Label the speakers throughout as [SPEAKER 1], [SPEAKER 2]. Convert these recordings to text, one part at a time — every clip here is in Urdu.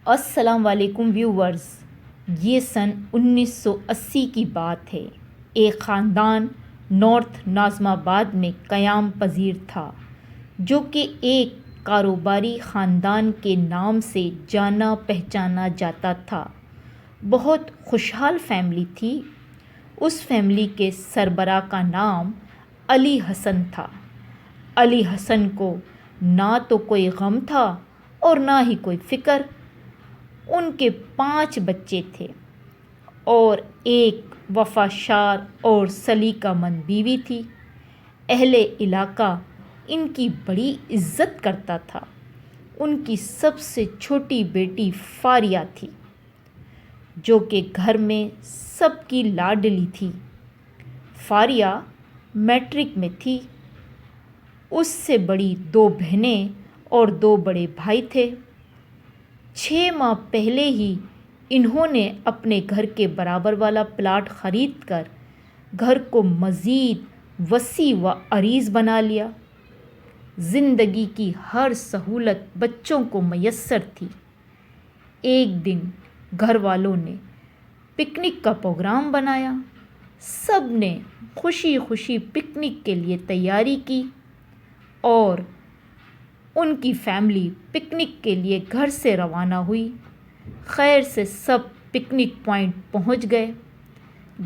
[SPEAKER 1] السلام علیکم ویورز، یہ سن 1980 کی بات ہے۔ ایک خاندان نارتھ ناظم آباد میں قیام پذیر تھا جو کہ ایک کاروباری خاندان کے نام سے جانا پہچانا جاتا تھا۔ بہت خوشحال فیملی تھی۔ اس فیملی کے سربراہ کا نام علی حسن تھا۔ علی حسن کو نہ تو کوئی غم تھا اور نہ ہی کوئی فکر۔ ان کے 5 بچے تھے اور ایک وفاشار اور سلیقہ مند بیوی تھی۔ اہل علاقہ ان کی بڑی عزت کرتا تھا۔ ان کی سب سے چھوٹی بیٹی فاریہ تھی جو کہ گھر میں سب کی لاڈلی تھی۔ فاریہ میٹرک میں تھی۔ اس سے بڑی 2 بہنیں اور 2 بڑے بھائی تھے۔ 6 ماہ پہلے ہی انہوں نے اپنے گھر کے برابر والا پلاٹ خرید کر گھر کو مزید وسیع و عریض بنا لیا۔ زندگی کی ہر سہولت بچوں کو میسر تھی۔ ایک دن گھر والوں نے پکنک کا پروگرام بنایا۔ سب نے خوشی خوشی پکنک کے لیے تیاری کی اور ان کی فیملی پکنک کے لیے گھر سے روانہ ہوئی۔ خیر سے سب پکنک پوائنٹ پہنچ گئے۔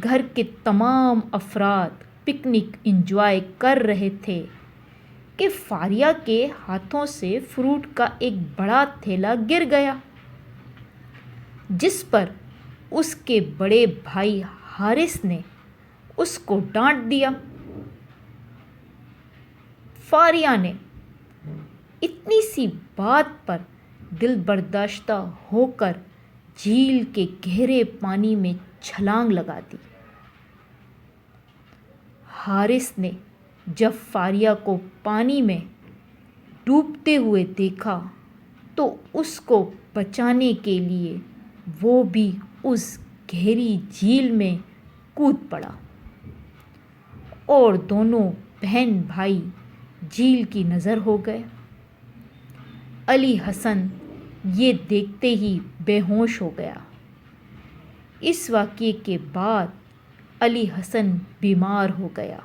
[SPEAKER 1] گھر کے تمام افراد پکنک انجوائے کر رہے تھے کہ فاریہ کے ہاتھوں سے فروٹ کا ایک بڑا تھیلا گر گیا، جس پر اس کے بڑے بھائی حارث نے اس کو ڈانٹ دیا۔ فاریہ نے اتنی سی بات پر دل برداشتہ ہو کر جھیل کے گہرے پانی میں چھلانگ لگا دی۔ حارث نے جب فاریہ کو پانی میں ڈوبتے ہوئے دیکھا تو اس کو بچانے کے لیے وہ بھی اس گہری جھیل میں کود پڑا اور دونوں بہن بھائی جھیل کی نظر ہو گئے۔ علی حسن یہ دیکھتے ہی بے ہوش ہو گیا۔ اس واقعے کے بعد علی حسن بیمار ہو گیا۔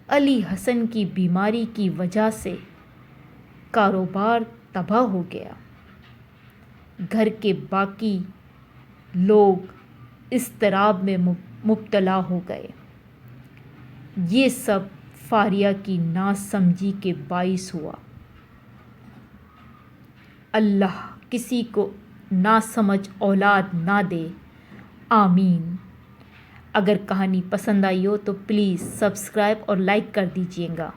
[SPEAKER 1] علی حسن کی بیماری کی وجہ سے کاروبار تباہ ہو گیا۔ گھر کے باقی لوگ اضطراب میں مبتلا ہو گئے۔ یہ سب فاریہ کی ناسمجھی کے باعث ہوا۔ اللہ کسی کو ناسمجھ اولاد نہ دے، آمین۔ اگر کہانی پسند آئی ہو تو پلیز سبسکرائب اور لائک کر دیجیے گا۔